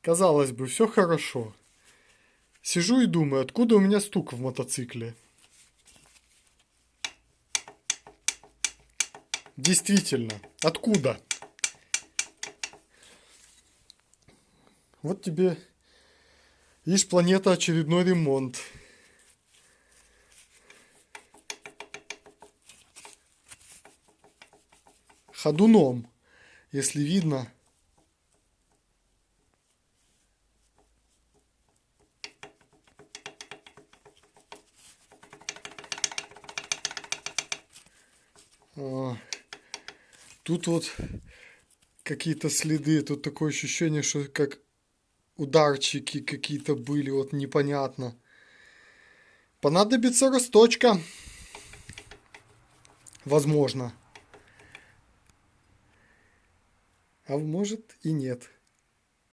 Казалось бы, все хорошо. Сижу и думаю, откуда у меня стук в мотоцикле? Действительно, откуда? Вот тебе, видишь, планета, очередной ремонт. Ходуном, если видно. Тут вот какие-то следы, тут такое ощущение, что как ударчики какие-то были, вот непонятно. Понадобится росточка. Возможно. А может и нет.